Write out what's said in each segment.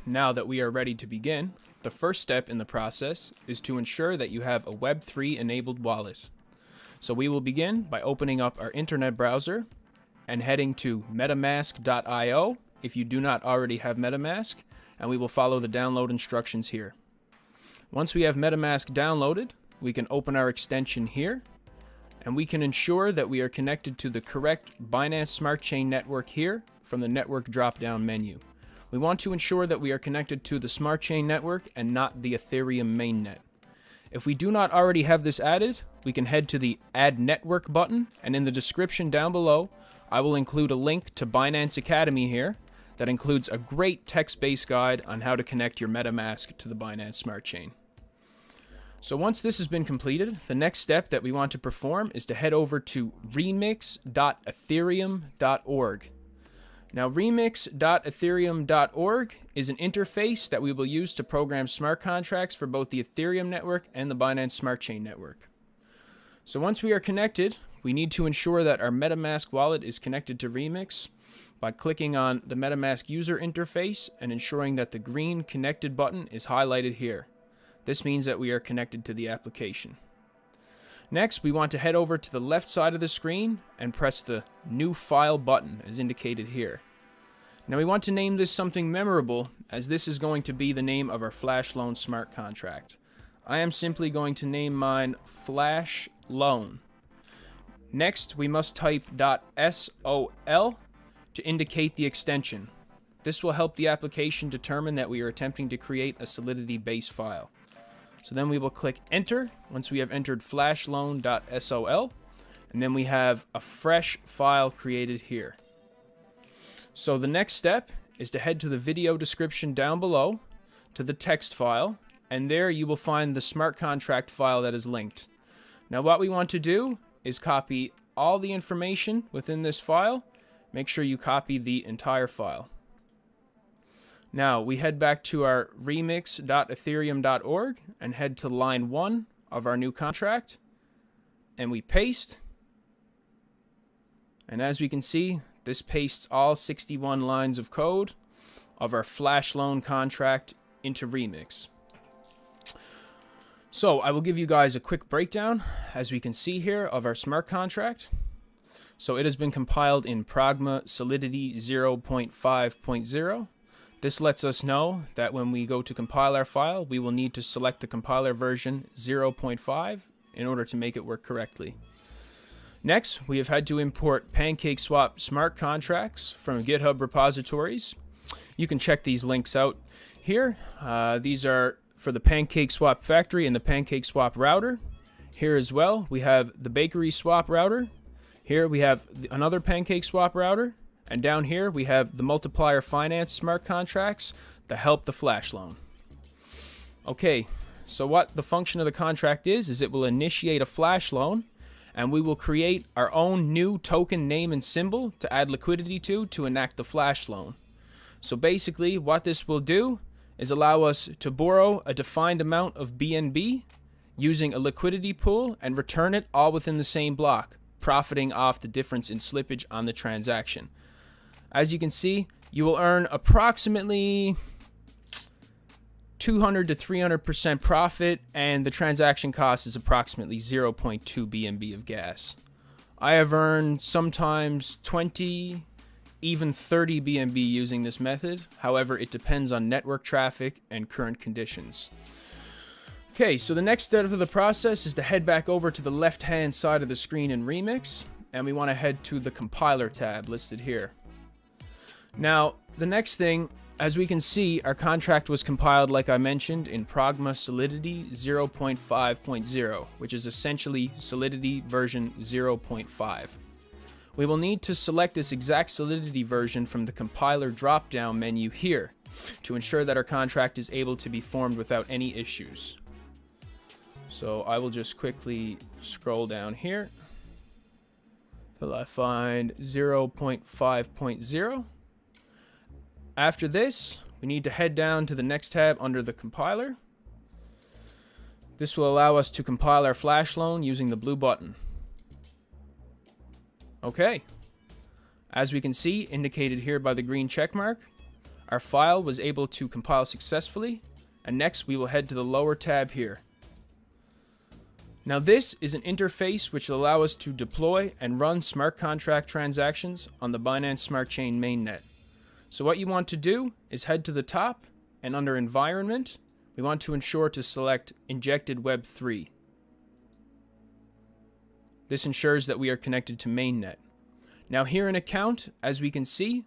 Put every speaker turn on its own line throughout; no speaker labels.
Now that we are ready to begin, the first step in the process is to ensure that you have a Web3 enabled wallet. So we will begin by opening up our internet browser and heading to metamask.io if you do not already have MetaMask, and we will follow the download instructions here. Once we have MetaMask downloaded, we can open our extension here, and we can ensure that we are connected to the correct Binance Smart Chain network here from the network drop-down menu. We want to ensure that we are connected to the Smart Chain network and not the Ethereum mainnet. If we do not already have this added, we can head to the Add Network button, and in the description down below, I will include a link to Binance Academy here that includes a great text-based guide on how to connect your MetaMask to the Binance Smart Chain. So once this has been completed, the next step that we want to perform is to head over to remix.ethereum.org. Now, remix.ethereum.org is an interface that we will use to program smart contracts for both the Ethereum network and the Binance Smart Chain network. So once we are connected, we need to ensure that our MetaMask wallet is connected to Remix by clicking on the MetaMask user interface and ensuring that the green connected button is highlighted here. This means that we are connected to the application. Next, we want to head over to the left side of the screen and press the New File button as indicated here. Now we want to name this something memorable, as this is going to be the name of our Flash Loan smart contract. I am simply going to name mine Flash Loan. Next, we must type .sol to indicate the extension. This will help the application determine that we are attempting to create a Solidity base file. So then we will click Enter once we have entered flashloan.sol, and then we have a fresh file created here. So the next step is to head to the video description down below to the text file, and there you will find the smart contract file that is linked. Now what we want to do is copy all the information within this file. Make sure you copy the entire file. Now we head back to our remix.ethereum.org and head to line 1 of our new contract, and we paste. And as we can see, this pastes all 61 lines of code of our Flash Loan contract into Remix. So I will give you guys a quick breakdown, as we can see here, of our smart contract. So it has been compiled in Pragma Solidity 0.5.0. This lets us know that when we go to compile our file, we will need to select the compiler version 0.5 in order to make it work correctly. Next, we have had to import PancakeSwap smart contracts from GitHub repositories. You can check these links out here. These are for the PancakeSwap factory and the PancakeSwap router. Here as well, we have the Bakery Swap router. Here we have another PancakeSwap router. And down here, we have the Multiplier Finance smart contracts that help the Flash Loan. Okay, so what the function of the contract is it will initiate a Flash Loan, and we will create our own new token name and symbol to add liquidity to enact the Flash Loan. So basically, what this will do is allow us to borrow a defined amount of BNB using a liquidity pool and return it all within the same block, profiting off the difference in slippage on the transaction. As you can see, you will earn approximately 200 to 300% profit, and the transaction cost is approximately 0.2 BNB of gas. I have earned sometimes 20, even 30 BNB using this method. However, it depends on network traffic and current conditions. Okay, so the next step of the process is to head back over to the left-hand side of the screen in Remix, and we want to head to the compiler tab listed here. Now, the next thing, as we can see, our contract was compiled, like I mentioned, in Pragma Solidity 0.5.0, which is essentially Solidity version 0.5. We will need to select this exact Solidity version from the compiler drop-down menu here to ensure that our contract is able to be formed without any issues. So I will just quickly scroll down here till I find 0.5.0. After this, we need to head down to the next tab under the compiler. This will allow us to compile our Flash Loan using the blue button. Okay. As we can see, indicated here by the green check mark, Our file was able to compile successfully, and next we will head to the lower tab here. Now this is an interface which will allow us to deploy and run smart contract transactions on the Binance Smart Chain mainnet. So what you want to do is head to the top, and under Environment, we want to ensure to select Injected Web 3. This ensures that we are connected to mainnet. Now here in Account, as we can see,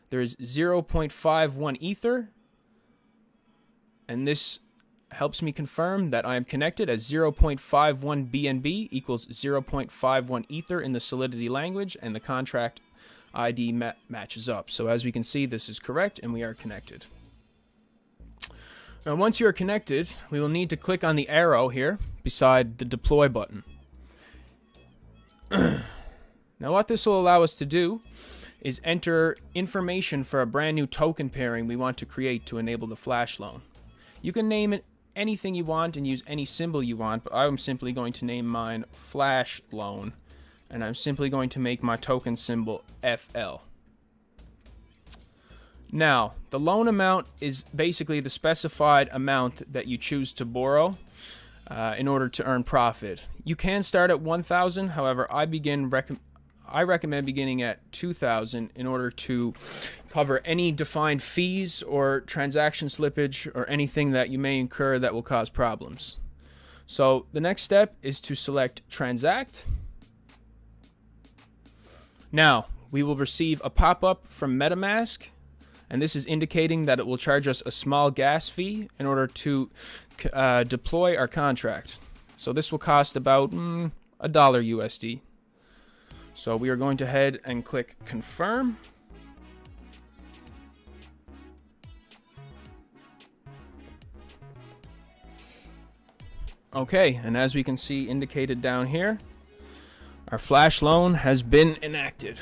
there is 0.51 Ether, and this helps me confirm that I am connected, as 0.51 BNB equals 0.51 Ether in the Solidity language, and the contract ID matches up. So as we can see, this is correct, and we are connected. Now once you are connected, we will need to click on the arrow here beside the deploy button. Now what this will allow us to do is enter information for a brand new token pairing we want to create to enable the flash loan. You can name it anything you want and use any symbol you want, but I'm simply going to name mine Flash Loan, and I'm simply going to make my token symbol FL. Now, the loan amount is basically the specified amount that you choose to borrow in order to earn profit. You can start at 1,000, however, I recommend beginning at 2,000 in order to cover any defined fees or transaction slippage or anything that you may incur that will cause problems. So the next step is to select Transact. Now, we will receive a pop-up from MetaMask, and this is indicating that it will charge us a small gas fee in order to deploy our contract. So this will cost about $1 USD. So we are going to head and click Confirm. Okay, and as we can see indicated down here, our flash loan has been enacted.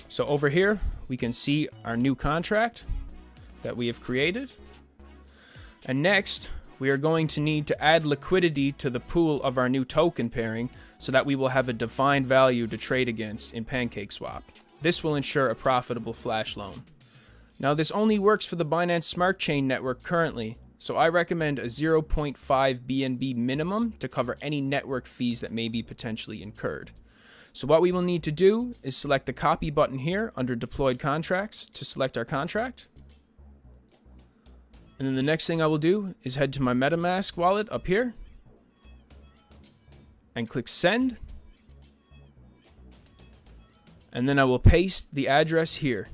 So over here, we can see our new contract that we have created. And next, we are going to need to add liquidity to the pool of our new token pairing so that we will have a defined value to trade against in PancakeSwap. This will ensure a profitable flash loan. Now, this only works for the Binance Smart Chain network currently, so I recommend a 0.5 BNB minimum to cover any network fees that may be potentially incurred. So what we will need to do is select the copy button here under deployed contracts to select our contract. And then the next thing I will do is head to my MetaMask wallet up here and click send. And then I will paste the address here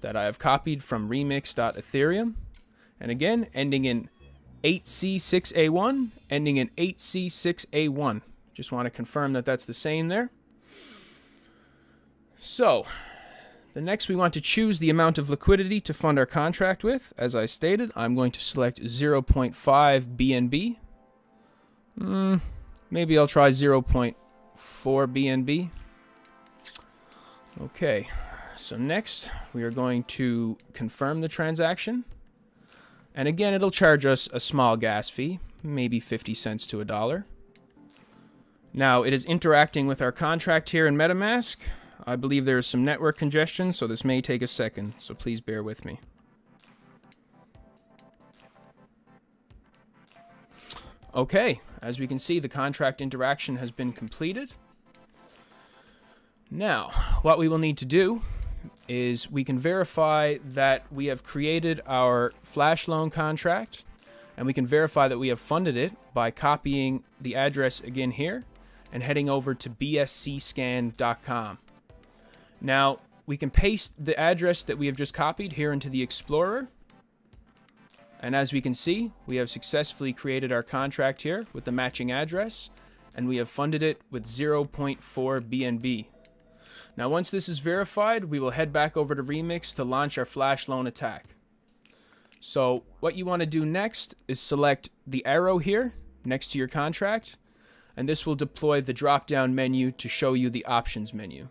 that I have copied from remix.ethereum. And again, ending in 8C6A1, ending in 8C6A1. Just want to confirm that that's the same there. So, the next we want to choose the amount of liquidity to fund our contract with. As I stated, I'm going to select 0.5 BNB. Maybe I'll try 0.4 BNB. Okay, so next we are going to confirm the transaction. And again, it'll charge us a small gas fee, maybe 50 cents to $1. Now, it is interacting with our contract here in MetaMask. I believe there is some network congestion, so this may take a second, so please bear with me. Okay, as we can see, the contract interaction has been completed. Now, what we will need to do is we can verify that we have created our flash loan contract, and we can verify that we have funded it by copying the address again here and heading over to bscscan.com. Now, we can paste the address that we have just copied here into the Explorer. And as we can see, we have successfully created our contract here with the matching address, and we have funded it with 0.4 BNB. Now, once this is verified, we will head back over to Remix to launch our flash loan attack. So what you want to do next is select the arrow here next to your contract, and this will deploy the drop-down menu to show you the options menu.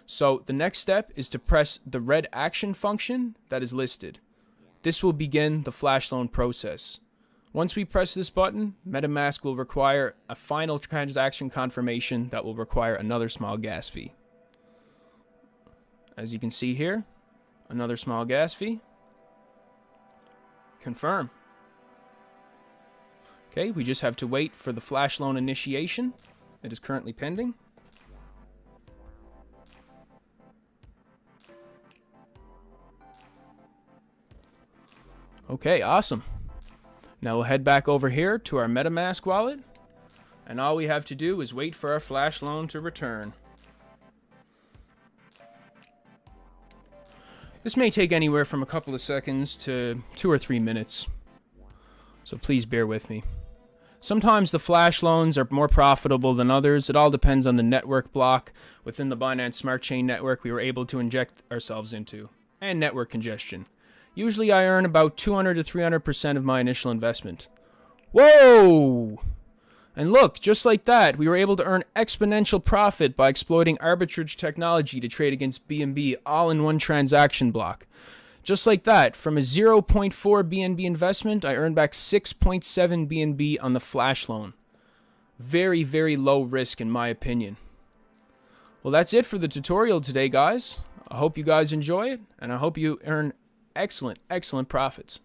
So the next step is to press the red action function that is listed. This will begin the flash loan process. Once we press this button, MetaMask will require a final transaction confirmation that will require another small gas fee. As you can see here, Another small gas fee. Confirm. Okay, we just have to wait for the flash loan initiation. It is currently pending. Okay, awesome. Now we'll head back over here to our MetaMask wallet. And all we have to do is wait for our flash loan to return. This may take anywhere from a couple of seconds to 2 or 3 minutes. So please bear with me. Sometimes the flash loans are more profitable than others. It all depends on the network block within the Binance Smart Chain network we were able to inject ourselves into, and network congestion. Usually I earn about 200 to 300% of my initial investment. Whoa! And look, just like that, we were able to earn exponential profit by exploiting arbitrage technology to trade against BNB all in one transaction block. Just like that, from a 0.4 BNB investment, I earned back 6.7 BNB on the flash loan. Very, very low risk in my opinion. Well, that's it for the tutorial today, guys. I hope you guys enjoy it, and I hope you earn excellent, excellent profits.